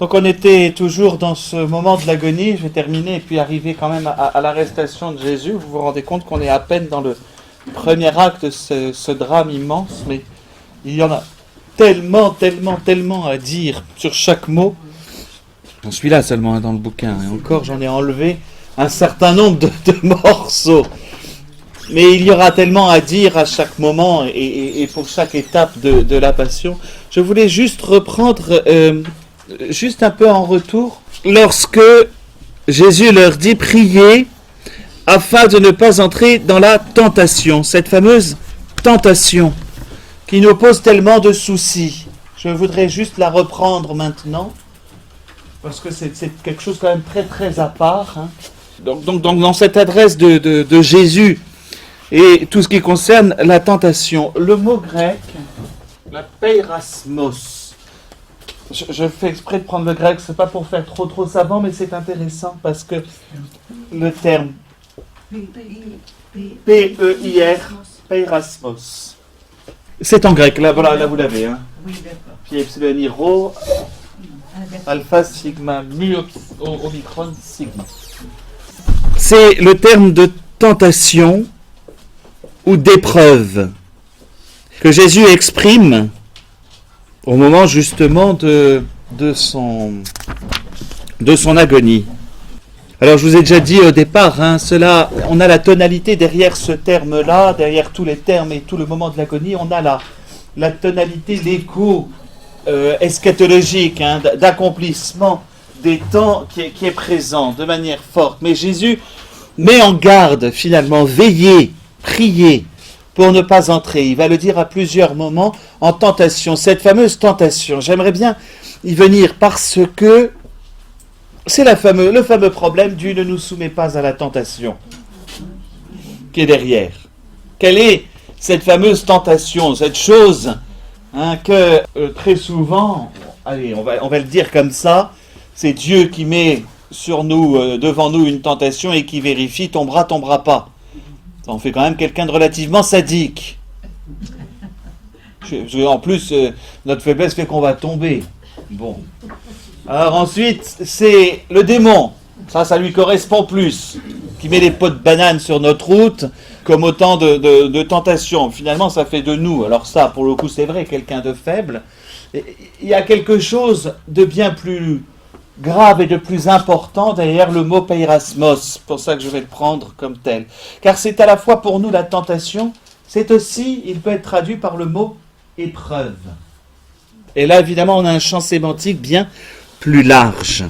Donc on était toujours dans ce moment de l'agonie, je vais terminer, et puis arriver quand même à l'arrestation de Jésus. Vous vous rendez compte qu'on est à peine dans le premier acte de ce drame immense, mais il y en a tellement à dire sur chaque mot. J'en suis là seulement dans le bouquin, et encore j'en ai enlevé un certain nombre de morceaux. Mais il y aura tellement à dire à chaque moment et pour chaque étape de la Passion. Je voulais juste reprendre, juste un peu en retour, lorsque Jésus leur dit « Priez afin de ne pas entrer dans la tentation », cette fameuse tentation qui nous pose tellement de soucis. Je voudrais juste la reprendre maintenant, parce que c'est quelque chose quand même très à part. Hein. Donc dans cette adresse de Jésus, et tout ce qui concerne la tentation, le mot grec, la peirasmos, je fais exprès de prendre le grec, c'est pas pour faire trop savant, mais c'est intéressant parce que le terme P-E-I-R, peirasmos, c'est en grec, là vous l'avez. Hein. Oui, d'accord. Puis epsilon rho, alpha sigma mu omicron sigma. C'est le terme de tentation ou d'épreuve que Jésus exprime au moment justement de son agonie. Alors je vous ai déjà dit au départ, cela, on a la tonalité derrière ce terme-là, derrière tous les termes et tout le moment de l'agonie, on a la tonalité, l'écho eschatologique, d'accomplissement des temps qui est présent de manière forte. Mais Jésus met en garde finalement, veillez, priez pour ne pas entrer. Il va le dire à plusieurs moments en tentation. Cette fameuse tentation, j'aimerais bien y venir parce que c'est le fameux problème du ne nous soumet pas à la tentation qui est derrière. Quelle est cette fameuse tentation, cette chose que très souvent, allez, on va le dire comme ça, c'est Dieu qui met sur nous, devant nous une tentation et qui vérifie tombera pas. Ça en fait quand même quelqu'un de relativement sadique. En plus, notre faiblesse fait qu'on va tomber. Bon. Alors ensuite, c'est le démon. Ça lui correspond plus. Qui met les pots de banane sur notre route comme autant de tentations. Finalement, ça fait de nous. Alors ça, pour le coup, c'est vrai, quelqu'un de faible. Il y a quelque chose de bien plus grave et de plus important derrière le mot peirasmos. C'est pour ça que je vais le prendre comme tel. Car c'est à la fois pour nous la tentation, c'est aussi, il peut être traduit par le mot épreuve. Et là, évidemment, on a un champ sémantique bien plus large.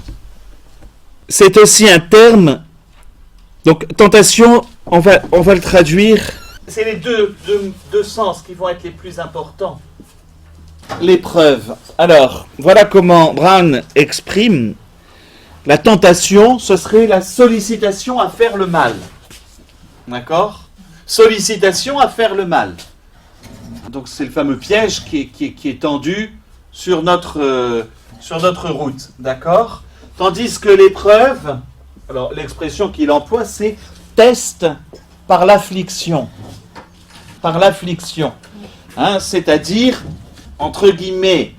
C'est aussi un terme, donc tentation, on va le traduire. C'est les deux sens qui vont être les plus importants. L'épreuve. Alors, voilà comment Brown exprime la tentation, ce serait la sollicitation à faire le mal. D'accord ? Sollicitation à faire le mal. Donc c'est le fameux piège qui est tendu sur notre route. D'accord ? Tandis que l'épreuve, alors l'expression qu'il emploie, c'est test par l'affliction. Par l'affliction. C'est-à-dire, entre guillemets,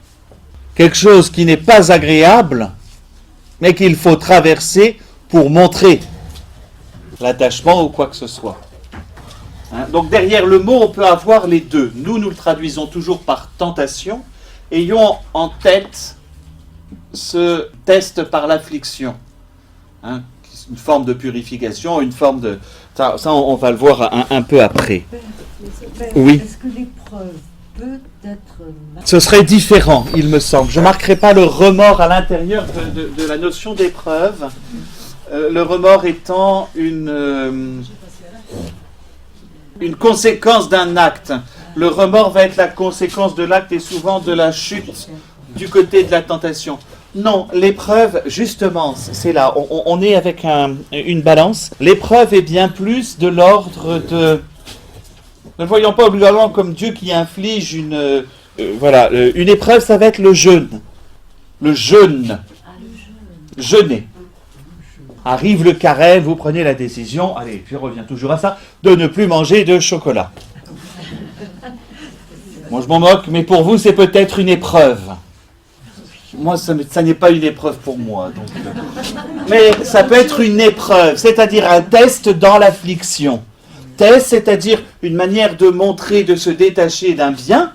quelque chose qui n'est pas agréable, mais qu'il faut traverser pour montrer l'attachement ou quoi que ce soit. Donc derrière le mot, on peut avoir les deux. Nous le traduisons toujours par tentation. Ayons en tête ce test par l'affliction. Une forme de purification, une forme de... Ça on va le voir un peu après. Oui. Est-ce que l'épreuve peut être... Ce serait différent, il me semble. Je ne marquerai pas le remords à l'intérieur de la notion d'épreuve. Le remords étant une conséquence d'un acte. Le remords va être la conséquence de l'acte et souvent de la chute du côté de la tentation. Non, l'épreuve, justement, c'est là. On est avec une balance. L'épreuve est bien plus de l'ordre de... Ne le voyons pas obligatoirement comme Dieu qui inflige une épreuve, ça va être le jeûne. Le jeûne. Jeûner. Arrive le carême, vous prenez la décision, allez, je reviens toujours à ça, de ne plus manger de chocolat. Moi je m'en moque, mais pour vous c'est peut-être une épreuve. Moi, ça n'est pas une épreuve pour moi. Donc, mais ça peut être une épreuve, c'est-à-dire un test dans l'affliction. Test, c'est-à-dire une manière de montrer, de se détacher d'un bien.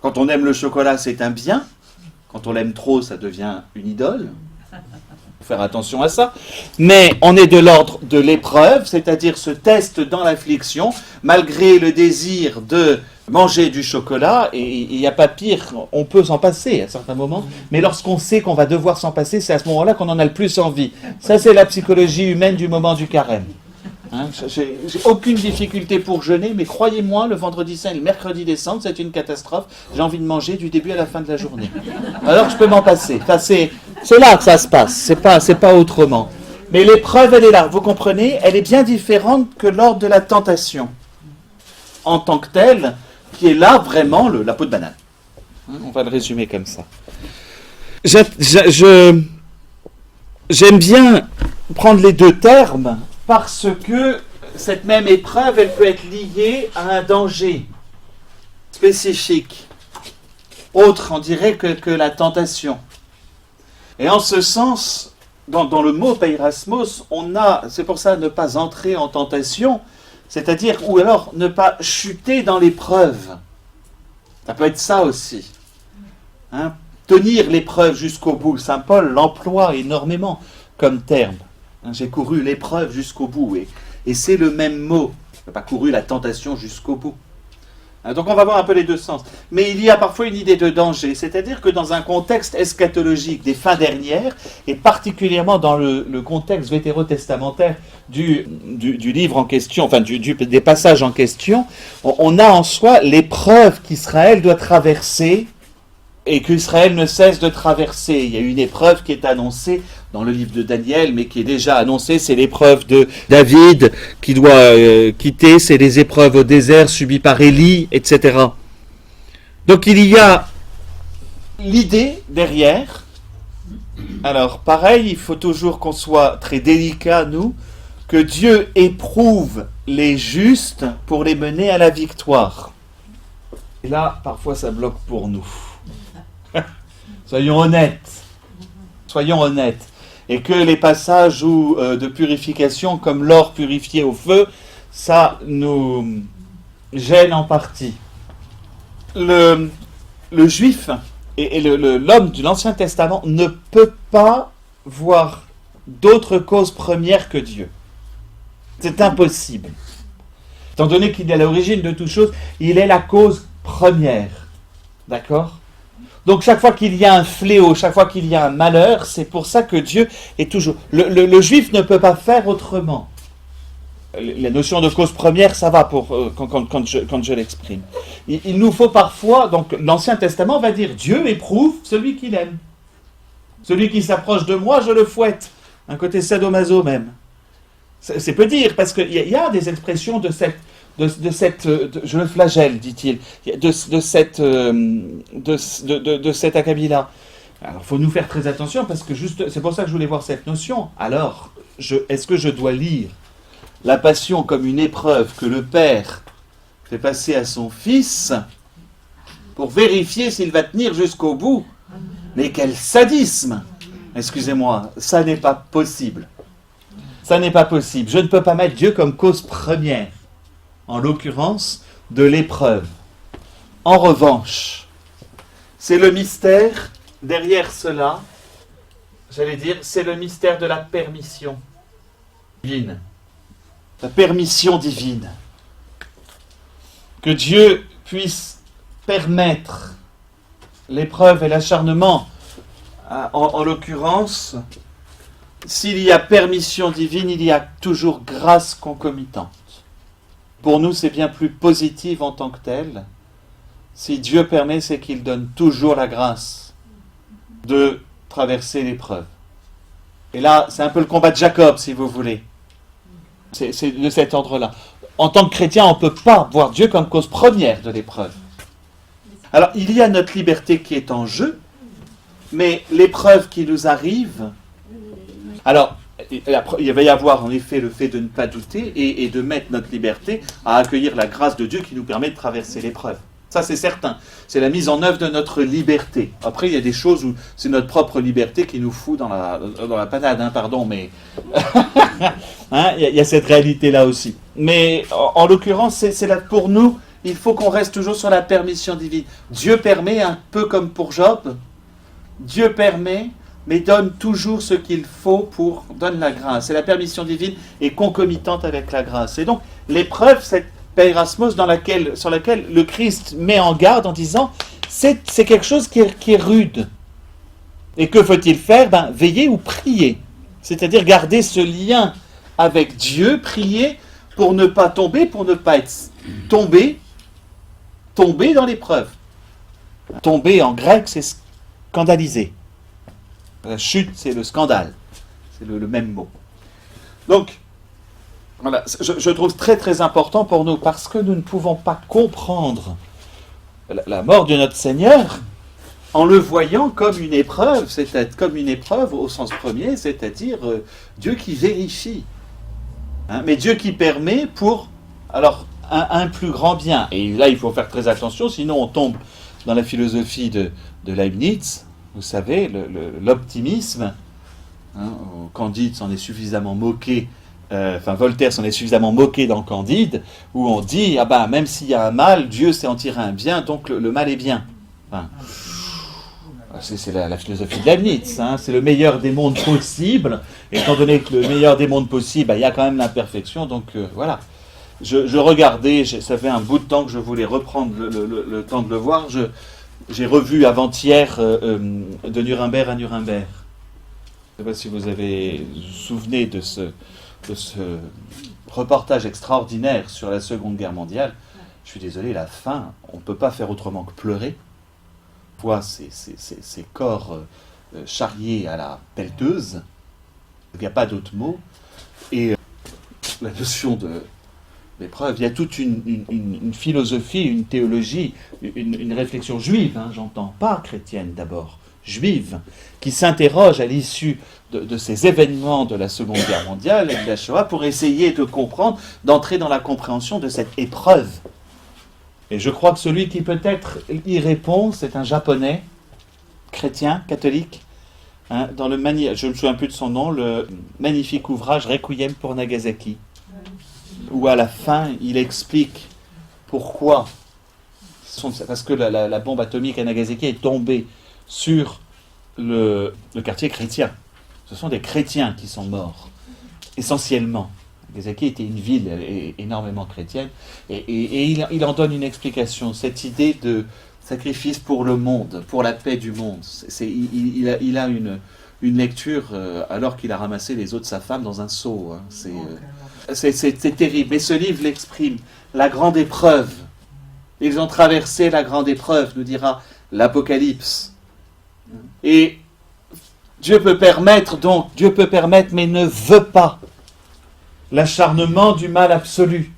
Quand on aime le chocolat, c'est un bien. Quand on l'aime trop, ça devient une idole. Il faut faire attention à ça. Mais on est de l'ordre de l'épreuve, c'est-à-dire ce test dans l'affliction, malgré le désir de manger du chocolat, et il n'y a pas pire, on peut s'en passer à certains moments, mais lorsqu'on sait qu'on va devoir s'en passer, c'est à ce moment-là qu'on en a le plus envie. Ça, c'est la psychologie humaine du moment du carême. Hein, j'ai aucune difficulté pour jeûner, mais croyez-moi, le vendredi saint et le mercredi des cendres, c'est une catastrophe. J'ai envie de manger du début à la fin de la journée. Alors je peux m'en passer. Enfin, c'est là que ça se passe, c'est pas autrement. Mais l'épreuve, elle est là, vous comprenez, elle est bien différente que lors de la tentation, en tant que telle, qui est là vraiment la peau de banane. Hein, on va le résumer comme ça. J'aime bien prendre les deux termes, parce que cette même épreuve, elle peut être liée à un danger spécifique, autre, on dirait, que la tentation. Et en ce sens, dans le mot peirasmos, c'est pour ça ne pas entrer en tentation, c'est-à-dire, ou alors ne pas chuter dans l'épreuve. Ça peut être ça aussi. Hein? Tenir l'épreuve jusqu'au bout. Saint Paul l'emploie énormément comme terme. J'ai couru l'épreuve jusqu'au bout, et c'est le même mot. Je n'ai pas couru la tentation jusqu'au bout. Donc on va voir un peu les deux sens. Mais il y a parfois une idée de danger, c'est-à-dire que dans un contexte eschatologique des fins dernières, et particulièrement dans le contexte vétérotestamentaire du livre en question, enfin des passages en question, on a en soi l'épreuve qu'Israël doit traverser, et qu'Israël ne cesse de traverser. Il y a une épreuve qui est annoncée dans le livre de Daniel, mais qui est déjà annoncée, c'est l'épreuve de David qui doit quitter, c'est les épreuves au désert subies par Élie, etc. Donc il y a l'idée derrière. Alors pareil, il faut toujours qu'on soit très délicat, nous, que Dieu éprouve les justes pour les mener à la victoire. Et là, parfois ça bloque pour nous. Soyons honnêtes. Et que les passages de purification, comme l'or purifié au feu, ça nous gêne en partie. Le juif et l'homme de l'Ancien Testament ne peut pas voir d'autre cause première que Dieu. C'est impossible. Étant donné qu'il est à l'origine de toute chose, il est la cause première. D'accord ? Donc chaque fois qu'il y a un fléau, chaque fois qu'il y a un malheur, c'est pour ça que Dieu est toujours... Le juif ne peut pas faire autrement. La notion de cause première, ça va quand je l'exprime. Il nous faut parfois... Donc l'Ancien Testament va dire Dieu éprouve celui qu'il aime. Celui qui s'approche de moi, je le fouette. Un côté sadomaso même. C'est peu dire, parce qu'il y a des expressions de cette... je le flagelle, dit-il, de cette acabit-là. Alors, il faut nous faire très attention, parce que c'est pour ça que je voulais voir cette notion. Alors, est-ce que je dois lire la passion comme une épreuve que le Père fait passer à son Fils pour vérifier s'il va tenir jusqu'au bout? Mais quel sadisme! Excusez-moi, ça n'est pas possible. Ça n'est pas possible. Je ne peux pas mettre Dieu comme cause première, en l'occurrence, de l'épreuve. En revanche, c'est le mystère derrière cela, j'allais dire, c'est le mystère de la permission divine. La permission divine. Que Dieu puisse permettre l'épreuve et l'acharnement, en l'occurrence, s'il y a permission divine, il y a toujours grâce concomitante. Pour nous, c'est bien plus positif en tant que tel. Si Dieu permet, c'est qu'il donne toujours la grâce de traverser l'épreuve. Et là, c'est un peu le combat de Jacob, si vous voulez. C'est de cet ordre-là. En tant que chrétien, on ne peut pas voir Dieu comme cause première de l'épreuve. Alors, il y a notre liberté qui est en jeu, mais l'épreuve qui nous arrive... Alors, il va y avoir en effet le fait de ne pas douter et de mettre notre liberté à accueillir la grâce de Dieu qui nous permet de traverser l'épreuve. Ça, c'est certain. C'est la mise en œuvre de notre liberté. Après, il y a des choses où c'est notre propre liberté qui nous fout dans la panade, hein, pardon, mais hein, il y a cette réalité-là aussi. Mais en l'occurrence, c'est là pour nous, il faut qu'on reste toujours sur la permission divine. Dieu permet, un peu comme pour Job, Dieu permet, mais donne toujours ce qu'il faut donne la grâce. Et la permission divine est concomitante avec la grâce. Et donc, l'épreuve, cette Peirasmos sur laquelle le Christ met en garde en disant c'est quelque chose qui est rude. Et que faut-il faire? Veiller ou prier. C'est-à-dire garder ce lien avec Dieu, prier pour ne pas tomber, pour ne pas être tomber dans l'épreuve. Tomber en grec, c'est scandaliser. La chute, c'est le scandale. C'est le même mot. Donc, voilà, je trouve très très important pour nous, parce que nous ne pouvons pas comprendre la mort de notre Seigneur en le voyant comme une épreuve, c'est-à-dire comme une épreuve au sens premier, c'est-à-dire Dieu qui vérifie. Hein, mais Dieu qui permet pour un plus grand bien. Et là, il faut faire très attention, sinon on tombe dans la philosophie de Leibniz, vous savez, l'optimisme. Hein, Candide s'en est suffisamment moqué. Voltaire s'en est suffisamment moqué dans Candide, où on dit même s'il y a un mal, Dieu sait en tirer un bien, donc le mal est bien. Enfin, c'est la philosophie de Leibniz, hein, c'est le meilleur des mondes possibles, étant donné que le meilleur des mondes possibles, il y a quand même l'imperfection, donc voilà. Je regardais, ça fait un bout de temps que je voulais reprendre le temps de le voir, j'ai revu avant-hier de Nuremberg à Nuremberg. Je ne sais pas si vous vous souvenez de ce reportage extraordinaire sur la Seconde Guerre mondiale. Je suis désolé, la fin, on ne peut pas faire autrement que pleurer. On voit ces corps charriés à la pelleteuse, il n'y a pas d'autre mot, et la notion de l'épreuve, il y a toute une philosophie, une théologie, une réflexion juive, hein, j'entends, pas chrétienne d'abord, juive, qui s'interroge à l'issue de ces événements de la Seconde Guerre mondiale et de la Shoah pour essayer de comprendre, d'entrer dans la compréhension de cette épreuve. Et je crois que celui qui peut-être y répond, c'est un japonais, chrétien, catholique, hein, je ne me souviens plus de son nom, le magnifique ouvrage Requiem pour Nagasaki, où à la fin, il explique pourquoi, parce que la bombe atomique à Nagasaki est tombée sur le quartier chrétien. Ce sont des chrétiens qui sont morts, essentiellement. Nagasaki était une ville énormément chrétienne, et il en donne une explication, cette idée de sacrifice pour le monde, pour la paix du monde. Il a une lecture alors qu'il a ramassé les os de sa femme dans un seau. Hein. C'est terrible, mais ce livre l'exprime. La grande épreuve. Ils ont traversé la grande épreuve, nous dira l'Apocalypse. Et Dieu peut permettre, mais ne veut pas l'acharnement du mal absolu.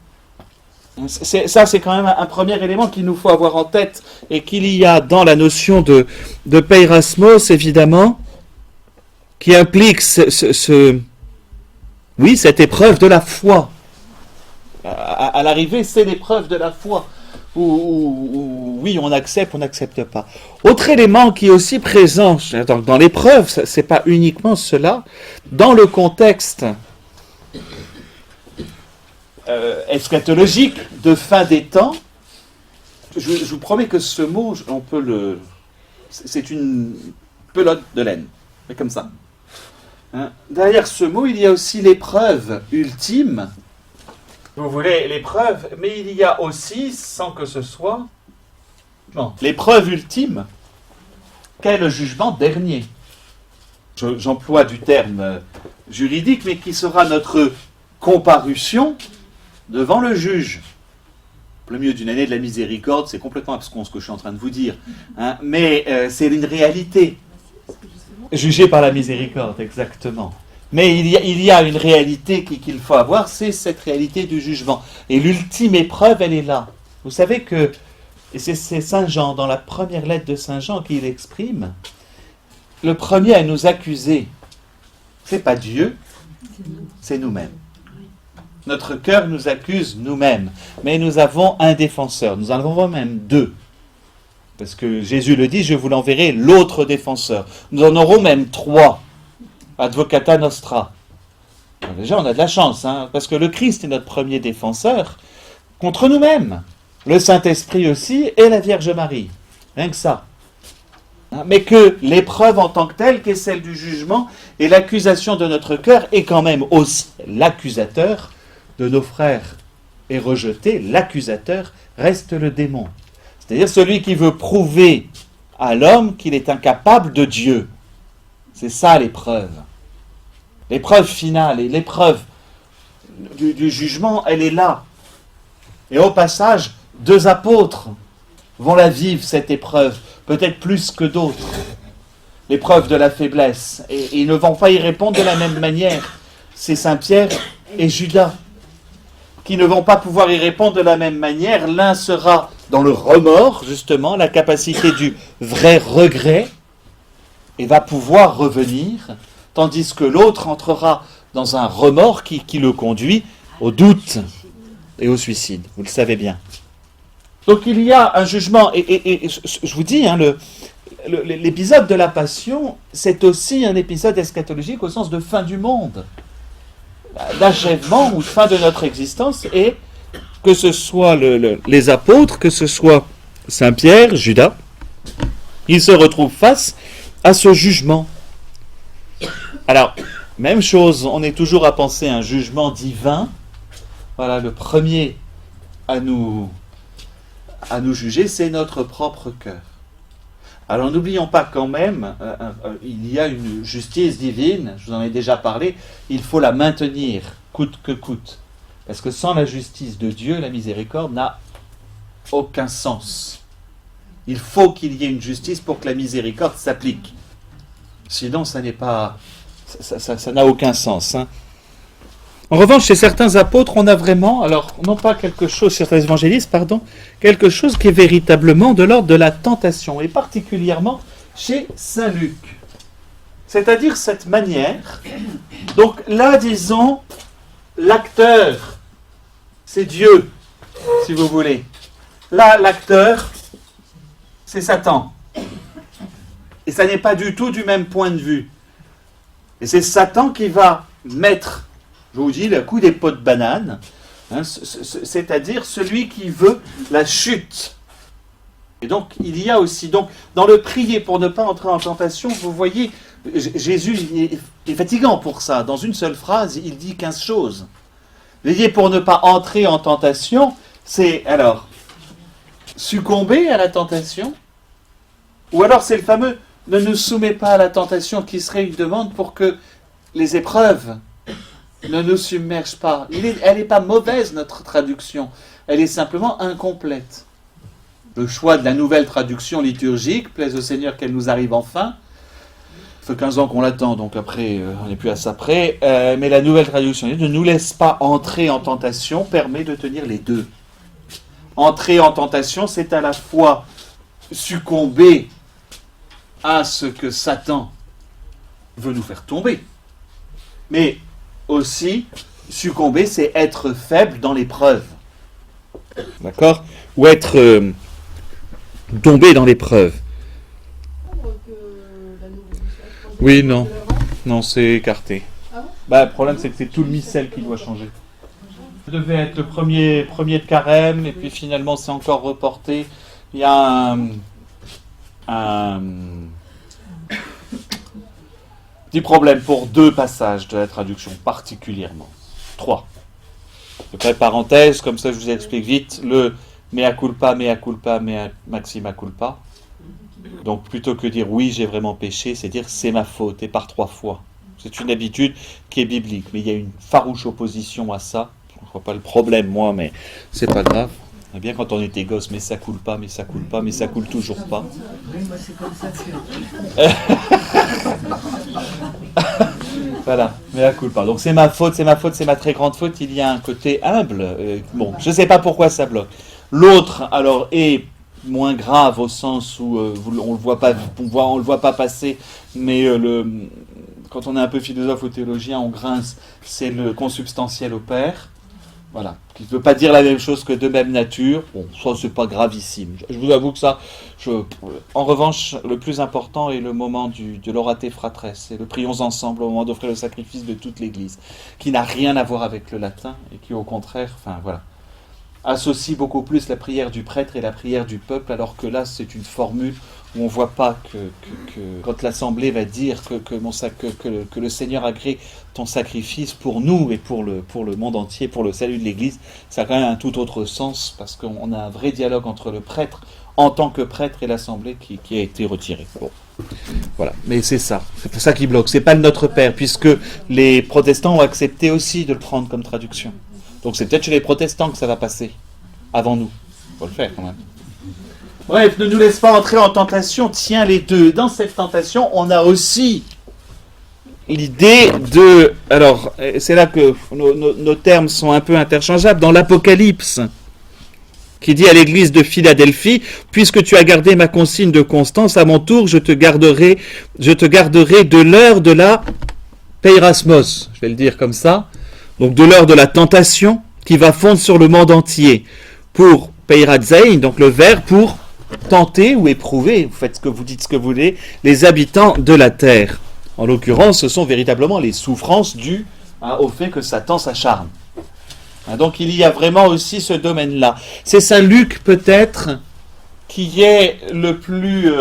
Ça, c'est quand même un premier élément qu'il nous faut avoir en tête, et qu'il y a dans la notion de Peirasmos, évidemment, qui implique cette épreuve de la foi. À l'arrivée, c'est l'épreuve de la foi. Où oui, on accepte, on n'accepte pas. Autre élément qui est aussi présent dans l'épreuve, c'est pas uniquement cela, dans le contexte eschatologique de fin des temps, je vous promets que ce mot, c'est une pelote de laine, mais comme ça. Hein? Derrière ce mot, il y a aussi l'épreuve ultime. Vous voulez l'épreuve, mais il y a aussi, sans que ce soit... Non, l'épreuve ultime, qu'est le jugement dernier. J'emploie du terme juridique, mais qui sera notre comparution devant le juge. Le milieu d'une année de la miséricorde, c'est complètement abscon ce que je suis en train de vous dire. Hein, mais c'est une réalité. Jugé par la miséricorde, exactement. Mais il y a une réalité qu'il faut avoir, c'est cette réalité du jugement. Et l'ultime épreuve, elle est là. Vous savez que, et c'est Saint Jean, dans la première lettre de Saint Jean, qui l'exprime, le premier à nous accuser, c'est pas Dieu, c'est nous-mêmes. Notre cœur nous accuse nous-mêmes, mais nous avons un défenseur, nous en avons même deux. Parce que Jésus le dit, je vous l'enverrai l'autre défenseur. Nous en aurons même 3. Advocata nostra. Alors déjà, on a de la chance, hein, parce que le Christ est notre premier défenseur contre nous-mêmes. Le Saint-Esprit aussi et la Vierge Marie. Rien que ça. Mais que l'épreuve en tant que telle, qui est celle du jugement et l'accusation de notre cœur, est quand même aussi l'accusateur de nos frères. Et rejeté, l'accusateur reste le démon. C'est-à-dire celui qui veut prouver à l'homme qu'il est incapable de Dieu. C'est ça l'épreuve. L'épreuve finale et l'épreuve du jugement, elle est là. Et au passage, 2 apôtres vont la vivre, cette épreuve, peut-être plus que d'autres. L'épreuve de la faiblesse. Et ils ne vont pas y répondre de la même manière. C'est Saint-Pierre et Judas qui ne vont pas pouvoir y répondre de la même manière. L'un sera dans le remords, justement, la capacité du vrai regret, et va pouvoir revenir, tandis que l'autre entrera dans un remords qui le conduit au doute et au suicide. Vous le savez bien. Donc il y a un jugement, et je vous dis, hein, l'épisode de la Passion, c'est aussi un épisode eschatologique au sens de fin du monde, d'achèvement ou de fin de notre existence, et que ce soit les apôtres, que ce soit Saint-Pierre, Judas, ils se retrouvent face à ce jugement. Alors, même chose, on est toujours à penser à un jugement divin. Voilà, le premier à nous juger, c'est notre propre cœur. Alors n'oublions pas quand même, il y a une justice divine, je vous en ai déjà parlé, il faut la maintenir, coûte que coûte. Parce que sans la justice de Dieu, la miséricorde n'a aucun sens. Il faut qu'il y ait une justice pour que la miséricorde s'applique. Sinon, ça n'a aucun sens. Hein. En revanche, chez certains apôtres, on a vraiment, alors non pas quelque chose, certains évangélistes, pardon, quelque chose qui est véritablement de l'ordre de la tentation, et particulièrement chez Saint Luc. C'est-à-dire cette manière, donc là, disons, l'acteur, c'est Dieu, si vous voulez. Là, l'acteur, c'est Satan. Et ça n'est pas du tout du même point de vue. Et c'est Satan qui va mettre, je vous dis, le coup des pots de banane, hein, c'est-à-dire celui qui veut la chute. Et donc, il y a aussi, donc, dans le prier pour ne pas entrer en tentation, vous voyez, Jésus est fatigant pour ça. Dans une seule phrase, il dit 15 choses. Veiller pour ne pas entrer en tentation, c'est, alors, succomber à la tentation, ou alors c'est le fameux « ne nous soumets pas à la tentation » qui serait une demande pour que les épreuves ne nous submergent pas. Elle n'est pas mauvaise, notre traduction. Elle est simplement incomplète. Le choix de la nouvelle traduction liturgique, plaise au Seigneur qu'elle nous arrive enfin. Ça fait 15 ans qu'on l'attend, donc après, on n'est plus à ça près. Mais la nouvelle traduction, ne nous laisse pas entrer en tentation, permet de tenir les deux. Entrer en tentation, c'est à la fois succomber à ce que Satan veut nous faire tomber. Mais aussi, succomber, c'est être faible dans l'épreuve. D'accord ? Ou être tombé dans l'épreuve. Oui, non. Non, c'est écarté. Ah bon ? Le problème, c'est que c'est tout le missel qui doit changer. Ça devait être le premier de carême, et puis finalement, c'est encore reporté. Il y a un petit problème pour 2 passages de la traduction, particulièrement. 3. Je fais parenthèse, comme ça je vous explique vite. Le mea culpa, maxima culpa. Donc plutôt que dire oui, j'ai vraiment péché, c'est dire c'est ma faute, et par 3 fois. C'est une habitude qui est biblique, mais il y a une farouche opposition à ça. Je ne vois pas le problème, moi, mais c'est pas grave. On bien quand on était gosse, mais ça coule pas, mais ça coule toujours pas. Oui, moi c'est comme ça que... Voilà, mais la coule pas. Donc c'est ma faute, c'est ma très grande faute. Il y a un côté humble. Bon, je ne sais pas pourquoi ça bloque. L'autre, alors, est moins grave au sens où on le voit pas passer, mais quand on est un peu philosophe ou théologien, on grince. C'est le consubstantiel au Père. Voilà, qui ne veut pas dire la même chose que de même nature. Bon, ça, c'est pas gravissime. Je vous avoue que ça, en revanche, le plus important est le moment de l'orate fratres, c'est le prions ensemble au moment d'offrir le sacrifice de toute l'Église, qui n'a rien à voir avec le latin et qui, au contraire, associe beaucoup plus la prière du prêtre et la prière du peuple, alors que là, c'est une formule où on ne voit pas que quand l'Assemblée va dire que le Seigneur agrée ton sacrifice pour nous et pour le monde entier, pour le salut de l'Église, ça a quand même un tout autre sens, parce qu'on a un vrai dialogue entre le prêtre en tant que prêtre et l'Assemblée qui a été retiré. Bon, voilà, mais c'est ça qui bloque, c'est pas le Notre Père, puisque les protestants ont accepté aussi de le prendre comme traduction. Donc c'est peut-être chez les protestants que ça va passer, avant nous. Il faut le faire quand même. Bref, ne nous laisse pas entrer en tentation, tiens les deux. Dans cette tentation, on a aussi l'idée de... Alors, c'est là que nos termes sont un peu interchangeables. Dans l'Apocalypse, qui dit à l'église de Philadelphie, « Puisque tu as gardé ma consigne de constance, à mon tour, je te garderai de l'heure de la peirasmos. » Je vais le dire comme ça. Donc de l'heure de la tentation qui va fondre sur le monde entier. Pour peiratzein, donc le verbe pour tenter ou éprouver, vous faites ce que vous dites, ce que vous voulez, les habitants de la terre. En l'occurrence, ce sont véritablement les souffrances dues au fait que Satan s'acharne. Donc il y a vraiment aussi ce domaine-là. C'est Saint Luc peut-être qui est le plus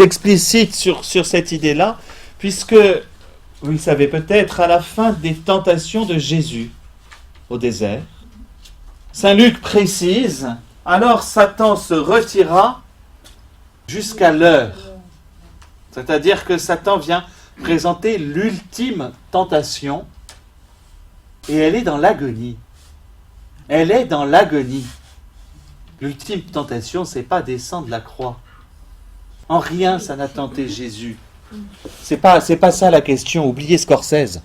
explicite sur cette idée-là, puisque vous le savez peut-être, à la fin des tentations de Jésus au désert, Saint Luc précise, alors Satan se retira jusqu'à l'heure. C'est-à-dire que Satan vient présenter l'ultime tentation et elle est dans l'agonie. Elle est dans l'agonie. L'ultime tentation, c'est pas descendre la croix. En rien ça n'a tenté Jésus. C'est pas ça la question, oubliez Scorsese.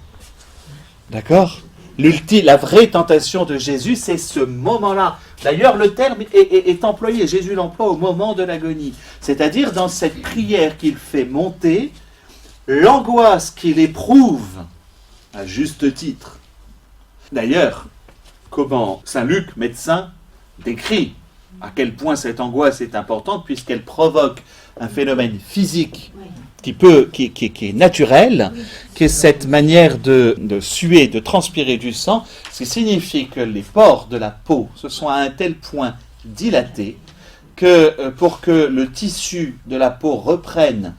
D'accord ? La vraie tentation de Jésus, c'est ce moment-là. D'ailleurs, le terme est employé, Jésus l'emploie au moment de l'agonie. C'est-à-dire dans cette prière qu'il fait monter, l'angoisse qu'il éprouve, à juste titre. D'ailleurs, comment Saint Luc, médecin, décrit à quel point cette angoisse est importante, puisqu'elle provoque un phénomène physique qui est naturel, qui est cette manière de suer, de transpirer du sang, ce qui signifie que les pores de la peau se sont à un tel point dilatés que pour que le tissu de la peau reprenne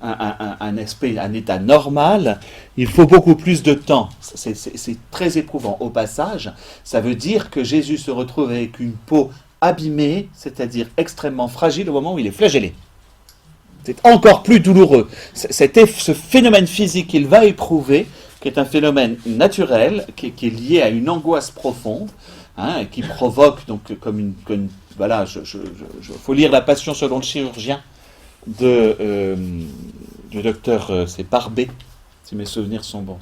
un état normal, il faut beaucoup plus de temps. C'est très éprouvant. Au passage, ça veut dire que Jésus se retrouve avec une peau abîmée, c'est-à-dire extrêmement fragile au moment où il est flagellé. C'est encore plus douloureux. Ce phénomène physique qu'il va éprouver, qui est un phénomène naturel, qui est lié à une angoisse profonde, qui provoque, donc, voilà, faut lire La Passion selon le chirurgien du docteur, c'est Barbet, si mes souvenirs sont bons,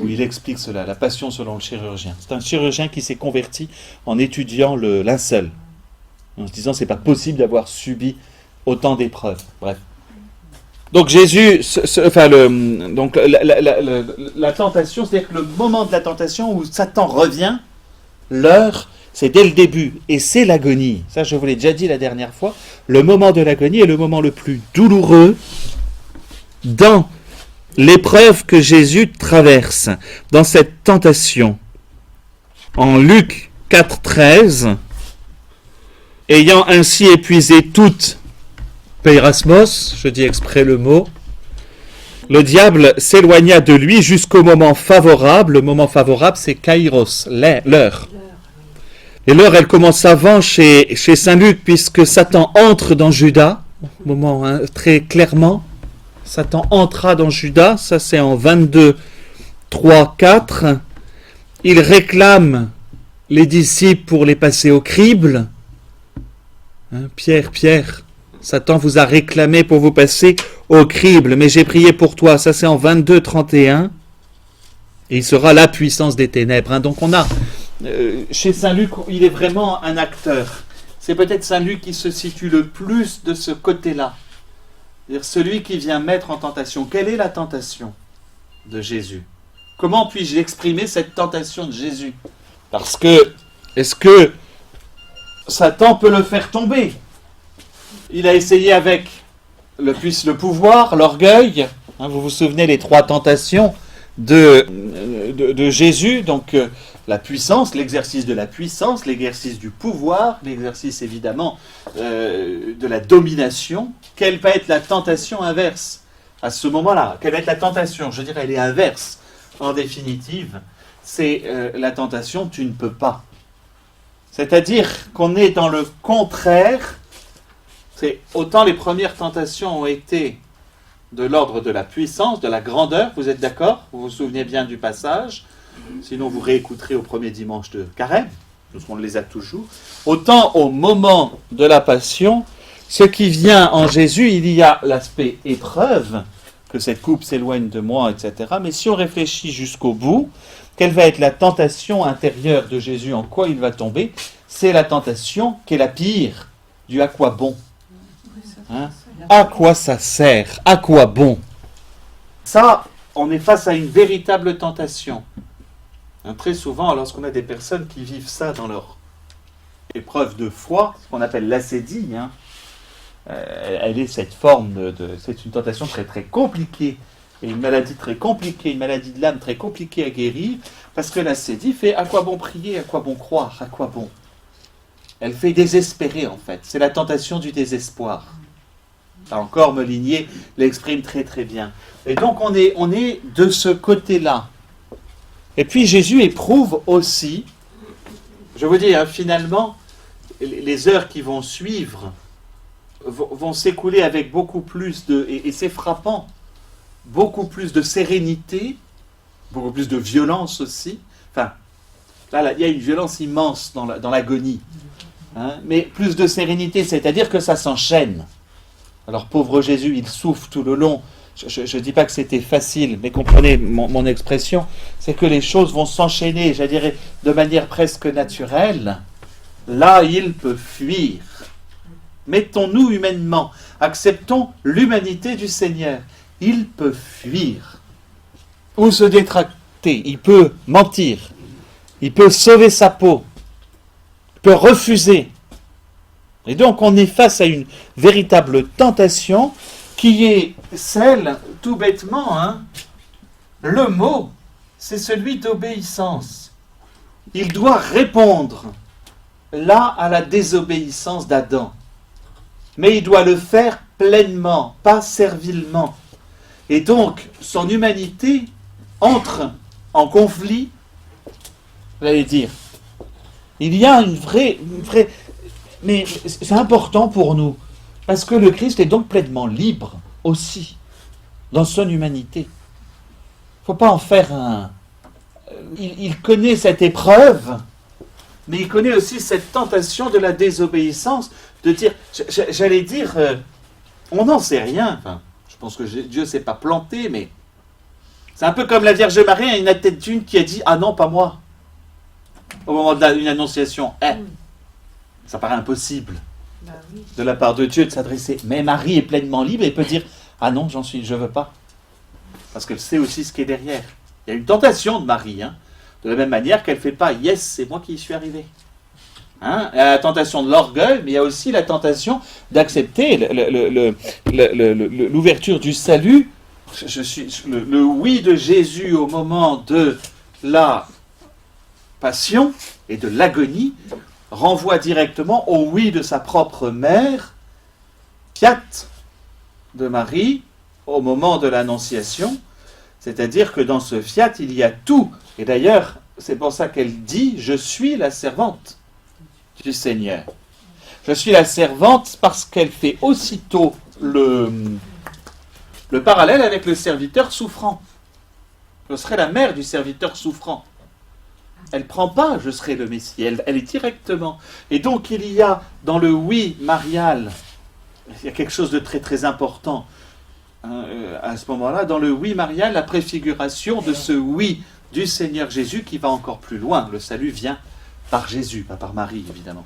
où il explique cela, La Passion selon le chirurgien. C'est un chirurgien qui s'est converti en étudiant le linceul, en se disant c'est pas possible d'avoir subi autant d'épreuves. Bref. Donc Jésus, la tentation, c'est-à-dire que le moment de la tentation où Satan revient, l'heure, c'est dès le début, et c'est l'agonie. Ça, je vous l'ai déjà dit la dernière fois. Le moment de l'agonie est le moment le plus douloureux dans l'épreuve que Jésus traverse, dans cette tentation. En Luc 4,13, ayant ainsi épuisé toute peirasmos, je dis exprès le mot, le diable s'éloigna de lui jusqu'au moment favorable. Le moment favorable, c'est kairos, l'heure. Et l'heure, elle commence avant chez Saint Luc, puisque Satan entre dans Judas, moment très clairement. Satan entra dans Judas, ça c'est en 22, 3, 4. Il réclame les disciples pour les passer au crible. Pierre, Satan vous a réclamé pour vous passer au crible, mais j'ai prié pour toi. Ça, c'est en 22, 31. Et il sera la puissance des ténèbres. Donc on a, chez Saint Luc, il est vraiment un acteur. C'est peut-être Saint Luc qui se situe le plus de ce côté-là. C'est-à-dire celui qui vient mettre en tentation. Quelle est la tentation de Jésus ? Comment puis-je exprimer cette tentation de Jésus? Parce que, est-ce que Satan peut le faire tomber? Il a essayé avec le pouvoir, l'orgueil. Vous vous souvenez les 3 tentations de Jésus, donc la puissance, l'exercice de la puissance, l'exercice du pouvoir, l'exercice évidemment de la domination. Quelle va être la tentation inverse à ce moment-là? Quelle va être la tentation? Je dirais elle est inverse. En définitive, c'est la tentation tu ne peux pas. C'est-à-dire qu'on est dans le contraire. C'est autant les premières tentations ont été de l'ordre de la puissance, de la grandeur, vous êtes d'accord? Vous vous souvenez bien du passage? Sinon, vous réécouterez au premier dimanche de Carême, parce qu'on les a toujours. Autant au moment de la passion, ce qui vient en Jésus, il y a l'aspect épreuve, que cette coupe s'éloigne de moi, etc. Mais si on réfléchit jusqu'au bout, quelle va être la tentation intérieure de Jésus, en quoi il va tomber? C'est la tentation qui est la pire, du à quoi bon? À quoi ça sert? À quoi bon? Ça, on est face à une véritable tentation. Très souvent, lorsqu'on a des personnes qui vivent ça dans leur épreuve de foi, ce qu'on appelle l'ascédie, elle est cette forme c'est une tentation très très compliquée, et une maladie très compliquée, une maladie de l'âme très compliquée à guérir, parce que l'ascédie fait à quoi bon prier, à quoi bon croire, à quoi bon? Elle fait désespérer en fait, c'est la tentation du désespoir. Là encore, Molinier l'exprime très très bien. Et donc on est de ce côté-là. Et puis Jésus éprouve aussi, je vous dis, finalement, les heures qui vont suivre vont s'écouler avec beaucoup plus et c'est frappant, beaucoup plus de sérénité, beaucoup plus de violence aussi. Enfin, là il y a une violence immense dans l'agonie. Mais plus de sérénité, c'est-à-dire que ça s'enchaîne. Alors pauvre Jésus, il souffre tout le long. Je ne dis pas que c'était facile, mais comprenez mon expression, c'est que les choses vont s'enchaîner, je dirais, de manière presque naturelle. Là, il peut fuir. Mettons-nous humainement, acceptons l'humanité du Seigneur. Il peut fuir. Ou se détracter, il peut mentir, il peut sauver sa peau, il peut refuser. Et donc on est face à une véritable tentation qui est celle, tout bêtement, le mot, c'est celui d'obéissance. Il doit répondre là à la désobéissance d'Adam. Mais il doit le faire pleinement, pas servilement. Et donc, son humanité entre en conflit, j'allais dire. Il y a une vraie... Mais c'est important pour nous, parce que le Christ est donc pleinement libre aussi, dans son humanité. Il ne faut pas en faire un... Il connaît cette épreuve, mais il connaît aussi cette tentation de la désobéissance, de dire, j'allais dire, on n'en sait rien. Enfin, je pense que Dieu ne s'est pas planté, mais c'est un peu comme la Vierge Marie, il y en a peut-être une qui a dit, ah non, pas moi, au moment d'une annonciation. Ça paraît impossible de la part de Dieu de s'adresser. Mais Marie est pleinement libre et peut dire, ah non, je veux pas. Parce qu'elle sait aussi ce qui est derrière. Il y a une tentation de Marie, de la même manière qu'elle ne fait pas, yes, c'est moi qui y suis arrivé. Il y a la tentation de l'orgueil, mais il y a aussi la tentation d'accepter l'ouverture du salut. Le oui de Jésus au moment de la passion et de l'agonie renvoie directement au oui de sa propre mère, fiat de Marie, au moment de l'Annonciation. C'est-à-dire que dans ce fiat, il y a tout. Et d'ailleurs, c'est pour ça qu'elle dit « Je suis la servante du Seigneur ». Je suis la servante parce qu'elle fait aussitôt le parallèle avec le serviteur souffrant. Je serai la mère du serviteur souffrant. Elle ne prend pas « je serai le Messie », elle est directement. Et donc il y a dans le oui marial, il y a quelque chose de très très important à ce moment-là, dans le oui marial, la préfiguration de ce oui du Seigneur Jésus qui va encore plus loin. Le salut vient par Jésus, pas par Marie évidemment.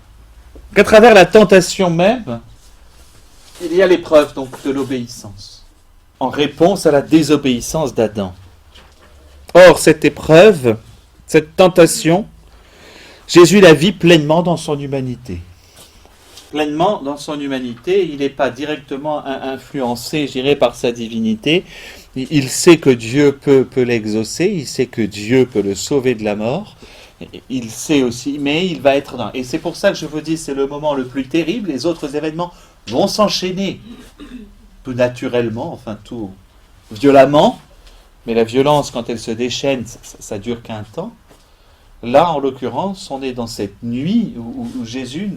Qu'à travers la tentation même, il y a l'épreuve donc de l'obéissance, en réponse à la désobéissance d'Adam. Or, cette épreuve, cette tentation, Jésus la vit pleinement dans son humanité. Pleinement dans son humanité, il n'est pas directement influencé, je dirais, par sa divinité. Il sait que Dieu peut l'exaucer, il sait que Dieu peut le sauver de la mort. Il sait aussi, mais il va être dans... Et c'est pour ça que je vous dis, c'est le moment le plus terrible. Les autres événements vont s'enchaîner tout naturellement, enfin tout violemment. Mais la violence, quand elle se déchaîne, ça dure qu'un temps. Là, en l'occurrence, on est dans cette nuit où Jésus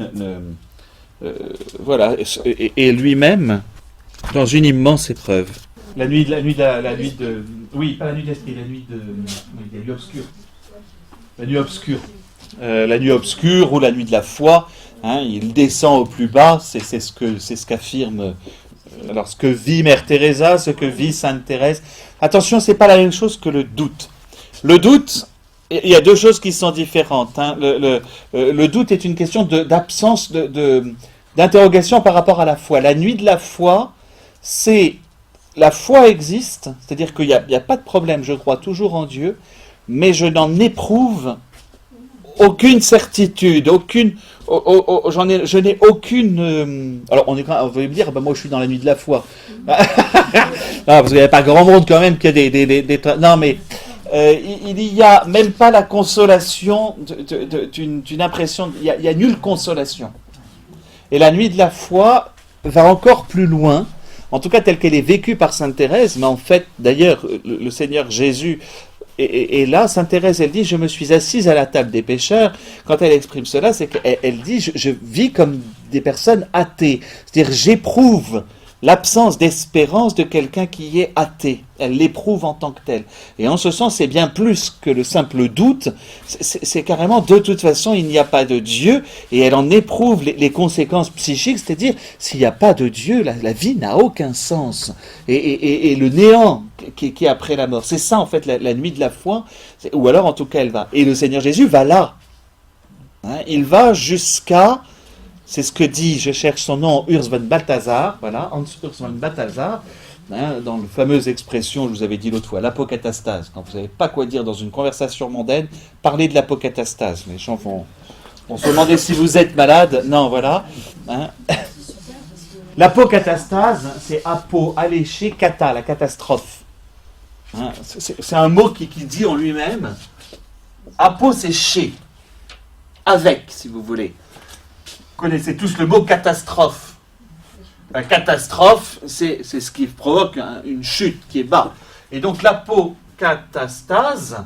voilà, et lui-même dans une immense épreuve. La nuit de, oui, pas la nuit d'esprit, la nuit obscure. La nuit obscure. La nuit obscure ou la nuit de la foi. Hein, il descend au plus bas. C'est ce qu'affirme. Alors, ce que vit Mère Teresa, ce que vit Sainte Thérèse. Attention, c'est pas la même chose que le doute. Le doute, il y a deux choses qui sont différentes. Hein. Le doute est une question d'absence d'interrogation par rapport à la foi. La nuit de la foi, c'est la foi existe, c'est-à-dire qu'il n'y a pas de problème, je crois toujours en Dieu, mais je n'en éprouve aucune certitude, je n'ai aucune... alors, on va me dire, moi je suis dans la nuit de la foi. Non, parce qu'il n'y a pas grand monde quand même qui a des non, mais il n'y a même pas la consolation d'une impression, il y a nulle consolation. Et la nuit de la foi va encore plus loin, en tout cas telle qu'elle est vécue par Sainte Thérèse, mais en fait, d'ailleurs, le Seigneur Jésus... Et là, Sainte Thérèse, elle dit, je me suis assise à la table des pécheurs. Quand elle exprime cela, c'est qu'elle dit, je vis comme des personnes athées. C'est-à-dire, j'éprouve l'absence d'espérance de quelqu'un qui est athée. Elle l'éprouve en tant que tel. Et en ce sens, c'est bien plus que le simple doute. C'est carrément, de toute façon, il n'y a pas de Dieu. Et elle en éprouve les conséquences psychiques. C'est-à-dire, s'il n'y a pas de Dieu, la vie n'a aucun sens. Et le néant qui est après la mort. C'est ça, en fait, la nuit de la foi. Ou alors, en tout cas, elle va. Et le Seigneur Jésus va là. Hein, il va jusqu'à... C'est ce que dit, je cherche son nom, Urs von Balthasar, voilà, Hans Urs von Balthasar, hein, dans la fameuse expression, je vous avais dit l'autre fois, l'apocatastase. Quand vous n'avez pas quoi dire dans une conversation mondaine, parlez de l'apocatastase. Les gens vont se demander si vous êtes malade. Non, voilà. Hein. L'apocatastase, c'est apo, alléché, kata, la catastrophe. Hein, c'est un mot qui dit en lui-même, apo, c'est chez, avec, si vous voulez. Vous connaissez tous le mot catastrophe. La catastrophe, c'est ce qui provoque une chute qui est bas. Et donc l'apocatastase,